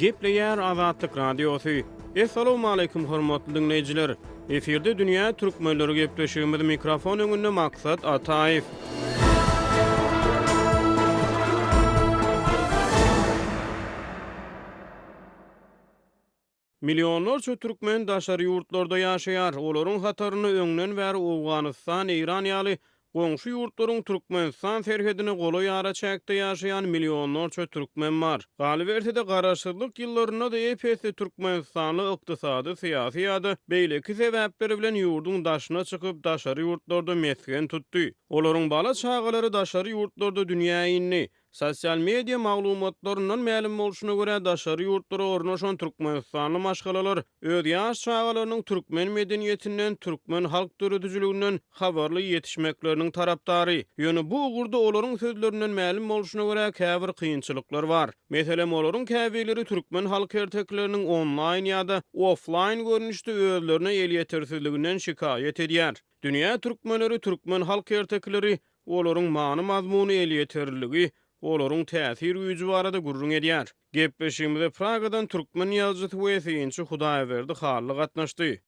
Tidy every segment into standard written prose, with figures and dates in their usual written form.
Gepleýär Azatlyk Radiosu. Assalamu alaykum hormatly dinleyijiler. Eferde dünýä türkmenleri gepleşýümiz mikrofon öňünde maksat Ataýew. Milyonlarca türkmen daşary ýurtlarda ýaşaýar. Olaryň hataryny öňden bäri Awganystan, Iran ýaly goňşy ýurtlaryň Türkmenistan serhedine goly ýara çäkde ýaşaýan milyonlarça türkmen bar. Galybertide garaşsyzlyk ýyllaryna da epesli Türkmenistanly ykdysady, syýasy ýa-da beýleki sebäpleri bilen ýurdun daşyna çykyp daşary ýurtlarda mesken tutdy. Olaryň bala çagalary daşary ýurtlarda dünýä inni. Sosial media maglumatlarynyň ma'lum bolşuna görä daşary ýurtlara ornaşan Türkmenistanly maşgalalar öz ýaş çagalarynyň türkmen medeniýetinden, türkmen halk döredijiliginden habarly ýetişmekleriniň tarapdary. Ýöne bu ugurda olaryň sözlerinden ma'lum bolşuna görä käbir kynçylyklar bar. Meselem olaryň käbileri türkmen halk ertekleriniň online ýa-da offline görnüşde özlerine el ýetersizliginden şikaýet edýär. Dünýä türkmenleri, türkmen halk ertekleri olaryň many mazmuny el ýeterligi, olaryň täsir güýji barada gurrun edýär. Gepleşigimizde Pragadan türkmen ýazgysy we synçy Hudaýberdi Hally gatnaşdy.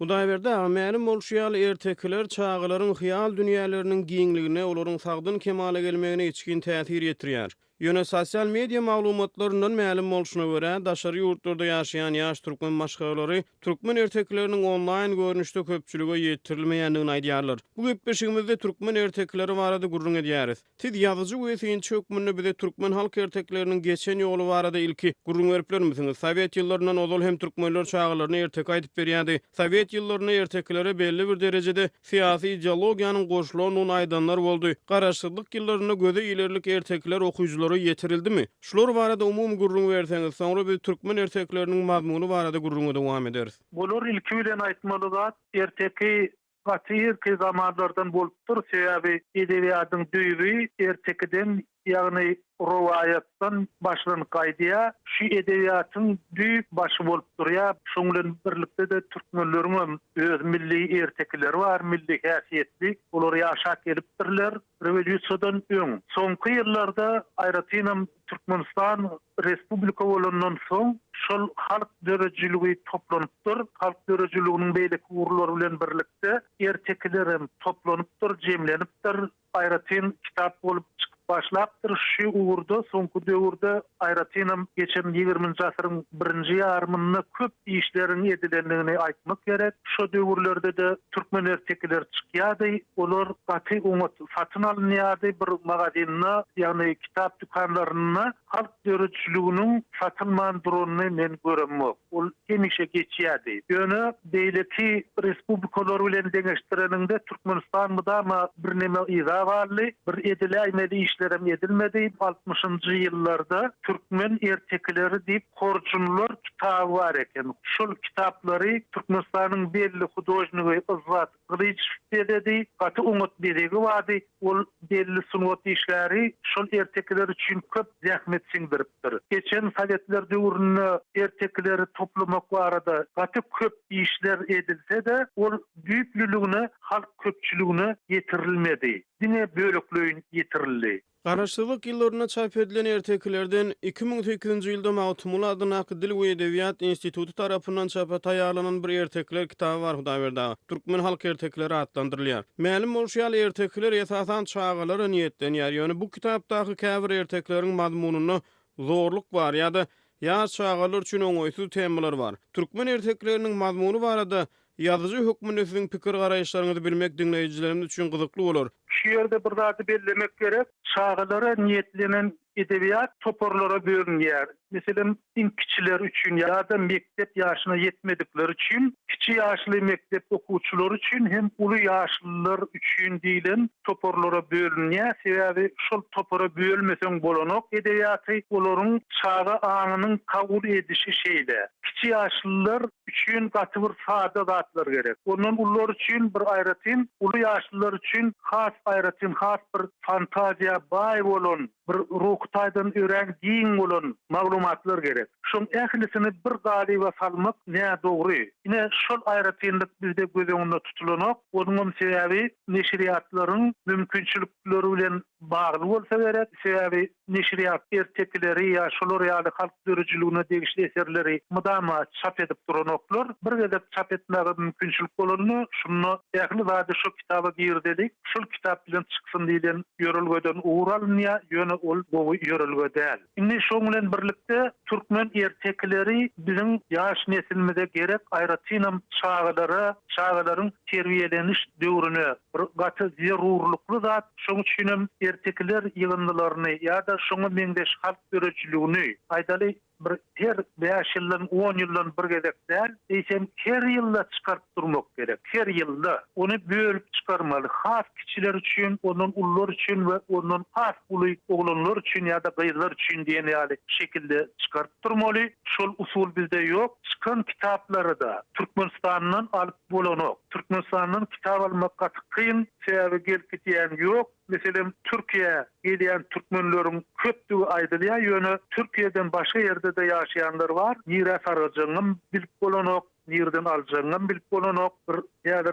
Hudaýberde ma'lum bolşýaly ertekler çağalaryň hyýal dünýäleriniň giňligine, olaryň sagdyn kemale gelmegine içkin täsir ýetirýär. Ýöne sosial media maglumatlarynyň ma'lum bolşuna görä daşary ýurtlarda ýaşaýan ýaş türkmen maşgalary türkmen ertekleriniň online görnüşde köpçülige ýetirilmeýändigini aýdýarlar. Bu gepleşigimizde türkmen ertekleri barada gurrun edýäris. Siz ýazyjy we synçy hökmünde bize türkmen halk ertekleriniň geçen ýoly barada ilki gurrun beripler misiniz? Sowet ýyllaryndan ozal hem türkmenler çağalaryny ertek aýdyp berýärdi. Sowet ýyllaryny erteklere belli bir derejede syýasy ideologiýanyň goşulynyň aýdanlar boldy. Garaşsyzlyk ýyllaryna göze ilerlik ertekler okuyjulary yetirildi. Şular barada umum gurrun berseňiz, soňra biz türkmen ertekleriniň mazmuny barada gurruňa dowam ederiz. Bular ilki bilen aýtmaly zat erteki gatyr zamanlardan bolupdyr. Sebäbi edebiýatyň düýbi ertekiden ýagny rowayatdan başlanyp gaýdýa, şu edebiýatyň düýp başy bolup durýar. Şoň bilen birlikde de türkmenleriň öz milli ertekleri bar, milli häsiýetli. Olar ýaşap gelipdirler. Rewolýusiýadan öň. Soňky ýyllarda aýratynam Türkmenistan Respublika bolandan soň şol halk döredijiligi toplanypdyr. Halk dörejiliginiň beýleki urlary bilen birlikde erteklerim toplanypdyr, jemlenipdir. Aýratyn kitap bolup başlapdyr. Şu uğurda, soňky döwürde aýratynam geçen 20-nji asyryň 1-nji ýarymyna köp işleriň edilendigini aýtmak gerek. Şu döwürlerde de türkmen ertekler çykýardy. Olar gaty umut satyn alynýardy bir magazyna, ýagny kitap dükanlaryna halk döredijliginiň satylman duranyny men göremok. Ol hemişe geçýärdi. Ýöne beýleki respublikalar bilen deňeşdireninde Türkmenistan mydama bir neme ýa barly, bir ediläýmeli işlerem edilmedi. 60-njy ýyllarda türkmen ertekleri diýip horjunlar kitaby bar eken. Şol kitaplary Türkmenistanyň belli hudojnygy Izzat Glyçew dedi, gaty umut beregi bardy. Ol belli sunwat işleri şol ertekler üçin köp zähmet siňdiripdir. Geçen Sowetler döwründe ertekleri toplamak barada gaty köp işler edilse de ol büyüklüligine, halk köpçüligine yetirilmedi. Dine bölüklüğün yetirildi. Garaşsyzlyk ýyllaryna çap edilen erteklerden 2008-nji ýylda Mawtumul adyna Dil we Edebiýat Instituty tarapyndan çapa taýýarlanan bir ertekler kitaby bar Hudaýberde. Türkmen halk ertekleri adlandyrylýar. Ma'lum bolşýaly ertekler esasan çağalara niýetlenýär. Ýöne bu kitapdaky käbir ertekleriň mazmunyna zorluk bar ýa-da ýaş çağalar üçin oňoýsuz temalar bar. Türkmen ertekleriniň mazmuny barada ýazyjy hökmünde siziň pikir garaýşlaryňyzy bilmek dinleýijilerimiz üçin gyzykly bolar. Şu ýerde bir zady bellemek gerek. Çağalara niýetlenen edebiýat toporlara bölünýär. Meselem kiçiler üçin ýa-da mektep ýaşyna ýetmedikleri üçin, kiçi ýaşly mektep okuwçylary üçin hem uly ýaşlylar üçin diýilen toporlara bölünýär. Sebäbi şol topora bölmeseň bolanok edebiýaty olaryň çağa anynyň kabul edişi şeýle. Kiçi ýaşlylar üçin gaty bir sada zatlar gerek. Ondan ular üçin bir aýratyn, uly ýaşlylar üçin has aýratyn, has bir fantaziýa baý bolan, bir ruhtaýdan ören giň bolan maglumatlar gerek. Şoň ählisini bir galyba salmak näme dogry. Ine şol aýratynlyk bizde göz öňünde tutulanok. Onuň sebäbi neşriýatlaryň mümkinçilikleri bilen bagly bolsa gerek. Sebäbi neşriyat ertekleri ya şolar ýa-da halk görüjülüğüne degişli eserleri mudama çap edip duranoklar bir gedep çap etmäge mümkinçilik bolanmy şunu ýakly zady şu kitaba girdelik şol kitap bilen çyksyn diýilen ýörelgeden uğralynýa ýöne ol bu ýörelge däl. Indi şoň bilen birlikde türkmen ertekleri bizim ýaş nesilimize gerek aýratynam çağlaryň terbiýeleniş döwrüne bir gaty zerurlukly zat. Şoň üçin ertekler ýygyndylaryny ýa-da şoňa meňdeş halk görüjülüğüni aýdaly bir her 5 ýyldan 10 ýyldan bir gedek däl, eýsem her ýylda çykaryp durmak gerek. Her ýylda ony bölüp çykarmaly. Has kiçiler üçin, onuň ullar üçin we onuň has uly oglanlar üçin ýa-da gyzlar üçin diýen ýaly şekilde çykaryp durmaly. Şol usul bizde ýok. Çykan kitaplary da Türkmenistanyň alyp bolanok. Türkmenistanyň kitap almakka kyn sebäbi gelip gitýän ýok. Meselem Türkiye gelýän türkmenleriň köpdügi aýdylýar, ýöne Türkiýeden başga ýerde de ýaşaýanlar bar. Miras arajagyň bilip bolanok, nerden aljagyň bilip bolanok, bir ýa-da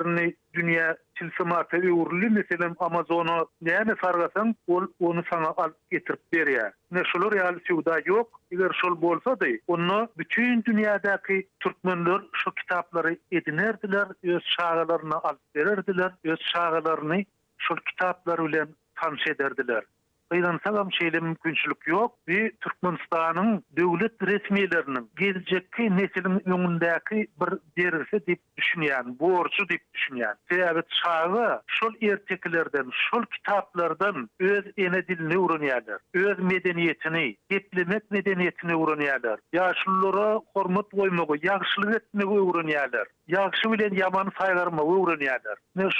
dünýä silsimaty öwrüli, meselem Amazonu näme sargasaň, onu sana alyp getirip berýär. Ne şolar ýaly suwda ýok. Eger şol bolsa-da, onu bütün dünýädäki türkmenler şu kitaplary edinerdiler, öz şagalaryna alyp bererdiler, öz şagalaryny şol kitaplar bilen tanış ederdiler. Gıylansagam şeýle mümkinçilik ýok. Bir Türkmenistanyň döwlet resmiýetleriniň geljekki nesliniň öňündäki bir dersi diýip düşünýän, borçu diýip düşünýän. Sebäbi çağı şol erteklerden, şol kitaplardan öz ene dilini öwrenýärler, öz medeniýetini, geplemek medeniýetini öwrenýärler. Ýaşlylara hormat goýmagy, ýagşylyk etmegi öwrenýärler. Ýagşy bilen ýamany saýgarmagy öwrenýärler.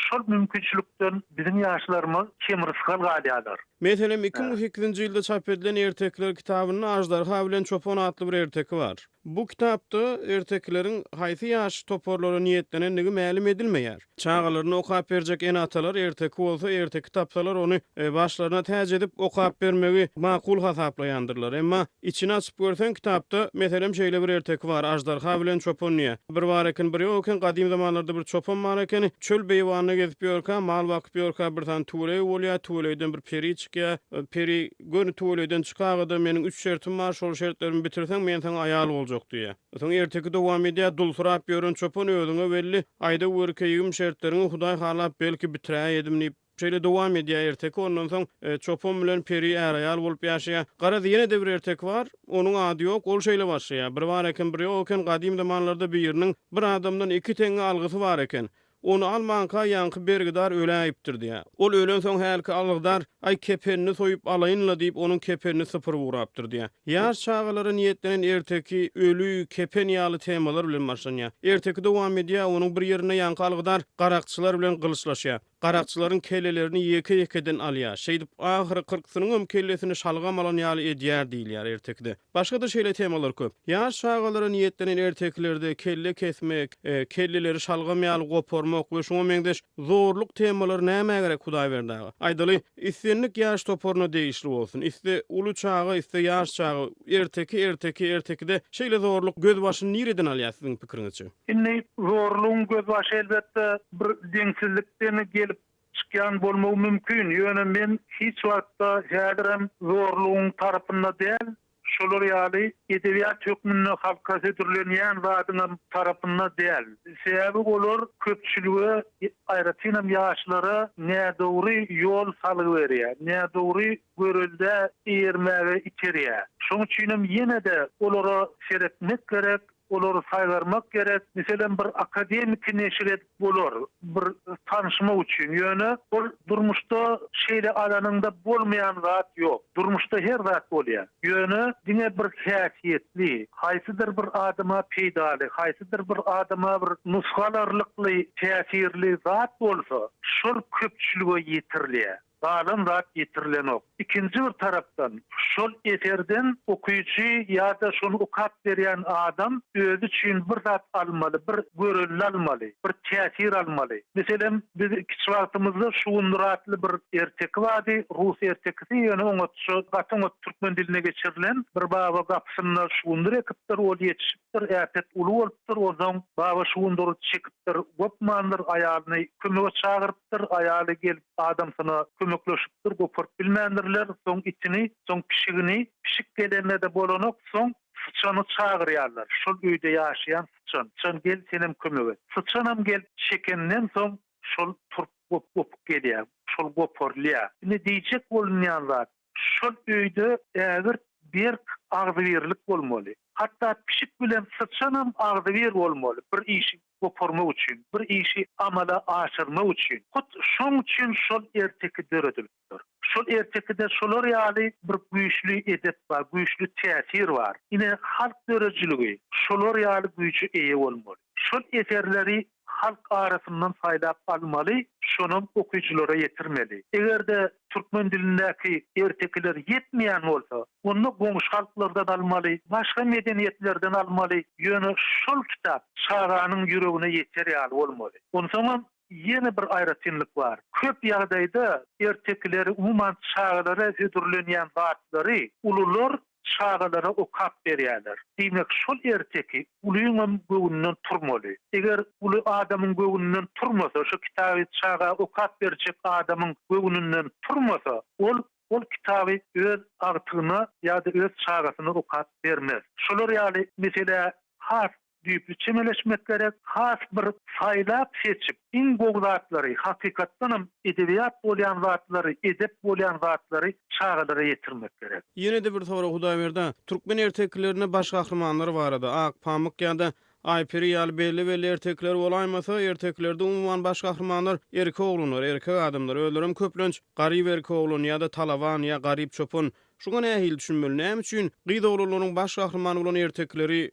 Şol mümkinçilikden bizim ýaşlarymyz kemirisgal galýarlar. Meselem 2008-nji ýylda çap edilen Ertekler kitabynyň Ajdarha bilen Çopon adly bir erteki bar. Bu kitapda ertekleriň haýsy ýaş toporlary niýetlenendigi mälim edilmeýär. Çağalaryny okap berjek en atalar erteki bolsa erteki tapsalar onu başlaryna täze edip okap bermegi makul hasaplaýandyrlar. Emma içini açyp görsen kitapda meselem şeýle bir erteki bar, Ajdarha bilen Çopon niýe. Bir bar eken, bir ýok eken, gadim zamanlarda bir çopon bar eken, çöl beýwanyna gezip ýörkä, mal wakyp ýörkä, bir tan tuğlay bolýar, tuğlaydan bir peri çykýar, peri gönü tuğlaydan çykagada meniň 3 şertim bar, şol şertlerimi bitirseň men sana aýal boljak diýär. Soň erteki dowam edýär, dulsurap ýören çopon öýüňe belli aýda wörkeýigim şertlerini Hudaý halap belki bitiräýdim diýip şeýle dowam edýär erteki. Ondan soň çopon bilen peri aýal bolup ýaşaýar. Gara ýene de bir ertek bar, onuň ady ýok, ol şeýle başlaýar. Bir bar eken, bir ýok eken, gadim zamanlarda biriniň bir adamdan 2 teňe algysy bar eken. Onu almanka yankı bergidar öläýipdir diýär. Ol ölen soň hälki algydar ay kepenini soýup alaýynla diýip onun kepenini sıfır wurapdyr diýär. Ýaş çağalary niýetlenen erteki ölü kepen ýaly temalar bilen başlanýar. Erteki dowam edýär, onuň bir ýerine yankı algydar garakçylar bilen gylşlaşýar. Garakçylaryň kellelerini ýeke-ýekeden alýar. Şeýdip ahyry 40synyň kellesini şalgam alan ýaly edýär diýilýär ertekde. Başga da şeýle temalar köp. Ýaş çağalary niýetlenen erteklerde kelle kesmek, kelleleri şalgam ýaly gopormak we şoňa meňdeş zorluk temalary näme gerek Hudaý berdi. Aýdaly islenlik ýaş toporuna değişli bolsun. Iste ulu çağı, iste ýaş çağı, ertekide şeýle zorluk göz başyny nireden alýar siziň pikiriňizçe? Indi zorluğun göz başı elbette bir deňsizlikden gelip çykýan bolmagy mümkin. Ýöne men hiç wagtda häzirem zorluğun tarapynda däl, şolar ýaly edebiýat hökmüne halka sedirilenýän zadyň tarapynda däl. Sebäbi olar köpçülüge aýratynam ýaşlara nädogry ýol salyp berýär, nädogry görelde ýermäge içerýär. Şoň üçin ýene de olara seretmek gerek, olary saýgarmak gerek. Meselem bir akademik neşret bolar, bir tanışma üçin. Ýöne ol durmuşda şeýle alanynda bolmaýan zat ýok. Durmuşda her zat bolýar. Ýöne diňe bir häsiýetli, haýsydyr bir adama peýdaly, haýsydyr bir adama bir nusgalarlykly, täsirli zat bolsa, şol köpçülüge ýetirilýär. Galan zat ýetirilenok. İkinci bir tarapdan şol eserden okuyucu ya da şonu okap berýän adam özü üçin bir zat almaly, bir görüldü almaly, bir täsir almaly. Meselem biz kiçik wagtymyzda şuunduratly bir ertek wady, Rus ertekisi, ýöne oňa şu gatyň türkmen diline geçirilen bir baba gapysyna şuundur ekipdir, ol ýetişipdir, äpet uly bolupdyr, ozaň baba şuundury çekipdir, gopmandyr, aýalyny kömege çağırypdyr, aýaly gelip adamsyna kömekleşipdir, goparyp bilmändirler, soň içini, soň pişigini, pişik gelende de bolanok, soň sıçany çağırýarlar. Şol öýde ýaşaýan sıçan. Sıçan gel senem kömek et. Sıçanam gel çekenden soň şol turp gop gelýär. Şol goparlýar. Ne diýjek bolmaýan zat. Şol öýde ägir bir agzy berlik bolmaly. Hatda pişik bilen sıçanam agzy ber bolmaly. Bir işi goparmak üçin, bir işi amala aşyrmak üçin. Şoň üçin şol erteki döredilipdir. Şol ertekide şolar ýaly bir güýçlü edep bar, güýçlü täsir bar. Ine halk dörejiligi şolar ýaly güýçe eýe bolmaly. Şol eserleri halk arasyndan faýda almaly, şonuň okuýjylara ýetirmeli. Egerde türkmen dilindäki ertekler ýetmeýän bolsa, onu goňşy halklardan almaly, başga medeniýetlerden almaly. Ýöne şol kitap çağanyň ýüregine ýeterýär bolmaly. Onsoň yeni bir aýratynlyk bar. Köp ýagdaýda ertekleri umuman çağlara ödürlenýän zatlary ulular çağlara okap berýärler. Diýmek şol erteki ulyň göwünden turmaly. Eger uly adamyň göwünden turmasa, şu kitaby çağa okap berjek adamyň göwünden turmasa, ol kitaby öz agtyna ýa-da öz çağasyna okap bermez. Şolar ýaly mesela has düýpli çemeleşmek gerek, has bir saýlap seçip, in goglatlary, hakykatdanam edebiýat bolýan zatlary, edep bolýan zatlary çağlara ýetirmek gerek. Ýene de bir sowra Hudaýberden, türkmen erteklerine baş gahrymanlary barady. Ak, pamuk ýa-da Aýperi ýaly belli ertekler bolaýmasa, erteklerde umuman baş gahrymanlar erkek oglanlar, erkek adamlar, öldürüm köplenç, garyp erkek oglan ýa-da talawan ýa garyp çopun. Şuňa nähil düşünmeli? Näme üçin gyýda oglanyň baş gahrymany bolan ertekleri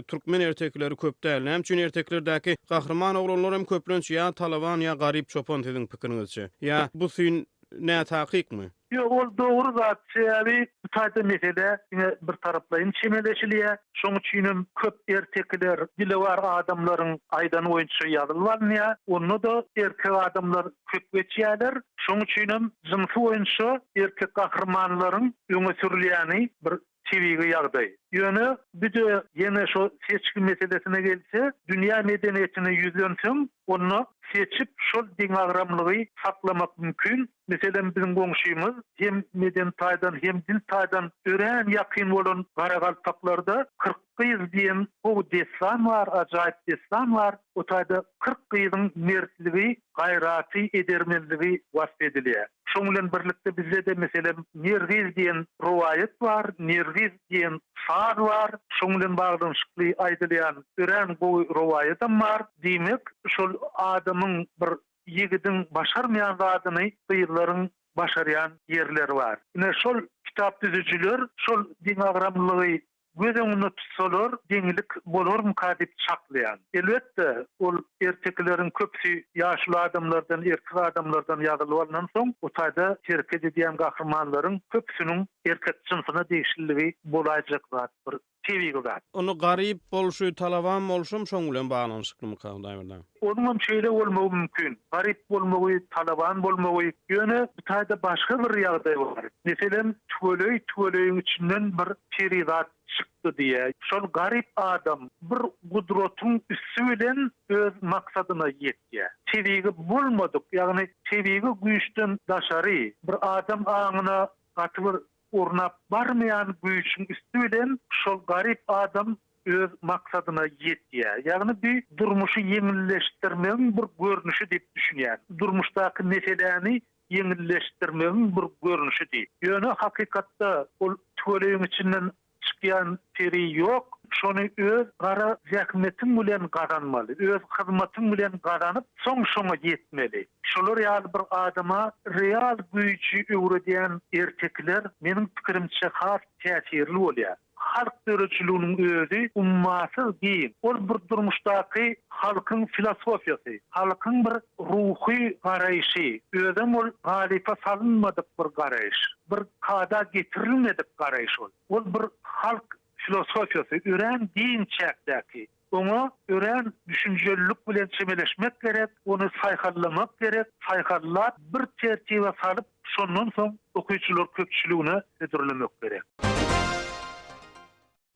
türkmen ertekleri köp däl. Näme üçin erteklerdäki gahryman oglanlar hem köplenç ýa talawan ýa garyp çopun diýiň pikirinizçe? Ýa bu syn näme tahkykmy? Yo, ol doğru zat şeýle taýda mesele bir taraplayın çemeleşilýär. Şoň üçin köp ertekler dili var adamlaryň aýdan oýunçy ýazylýar. Onu da erkek adamlar köp geçýärler. Şoň üçin jynsy oýunçy erkek gahrymanylaryň öňe sürilýäni bir TV-ge ýagdaý. Ýöne bir de ýene şo seçki meselesine gelse, dünýä medeniýetine ýüzlenseň, onu seçip şol diňagramlygy saklamak mümkin. Mesela bizim goňşymyz hem meden taýdan hem dil taýdan ören ýakyn bolan Garagalpaklarda 40 gyz diýen o destan bar, ajaýyp destan bar. O taýda 40 gyzyň mertligi, gaýraty, edermenligi wasp edilýär. Şoň bilen birlikde bizde de mesela Nergiz diýen rowaýat bar, Nergiz diýen saz bar. Şoň bilen baglanşykly aýdylýan ören bu rowaýatam bar. Diýmek şol adamyň bir ýigidin başarmayan zadyny gyýylaryň başaryan ýerleri bar. Ine şol kitap düzüjüler şol diňagramlygy göz öňünde tutsalar deňilik bolarmy kadip çaklayan. Elbetde ol ertekleriň köpsi ýaşly adamlardan, erkek adamlardan ýazylyp soň o taýda terk edilýän gahrymanylaryň köpsiniň erkek jynsyna değişilligi bolajak zat bir TV zat. Onu garyp bolşy, talawan bolşum şoň bilen baglanyşyklymy Hudaýberden. Onun şeýle bolmagy mümkin. Garyp bolmagy, talawan bolmagy, ýöne bu taýda başga bir ýagdaý bar. Meselem tüwelöýüň içinden bir peridat çykdy diýe. Şol garyp adam bir gudratyň üstü bilen öz maksadyna ýetdi. TV-ge bolmadyk, ýagny TV-ge güýçden daşary bir adam aňyna gatyr ornap barmayan güýçün üstü bilen şol garyp adam öz maksadyna ýetdi. Ýagny bir durmuşy ýeňilleşdirmegiň bir görnüşi diýip düşünýär. Durmuşdaky meseleni ýeňilleşdirmegiň bir görnüşi diýip. Ýöne hakykatda ol tüwelöýüň içinden çykýan peri ýok. Şonu öz gara zähmetiň bilen garanmaly, öz hyzmatyň bilen garanyp soň ýetmeli. Şolar ýaly bir adama real güýçi öwredýän ertekler meniň pikirimçe has täsirli bolýar. Halk dörejiliğinin özü ummasyz değil. Ol bir durmuşdaky halkyň filosofiýasy, halkyň bir ruhy garaýşy, özüm ol galipa salynmadyk bir garaýş, bir kada getirilmedik garaýş ol. Ol bir halk filosofiýasy, ören din çäkdäki, ona ören düşünjelilik bilen çemeleşmek gerek, onu saýhallamak gerek, saýhallap bir tertibe salyp, şondan soň okuýçylar köpçüligine ödürlemek gerek.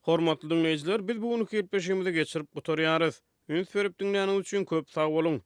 Hormatly dinleýijiler, biz bugünkü 75-ňimizi geçirip gutarýarys. Üns berip dinleýäniňiz üçin köp sag bolun.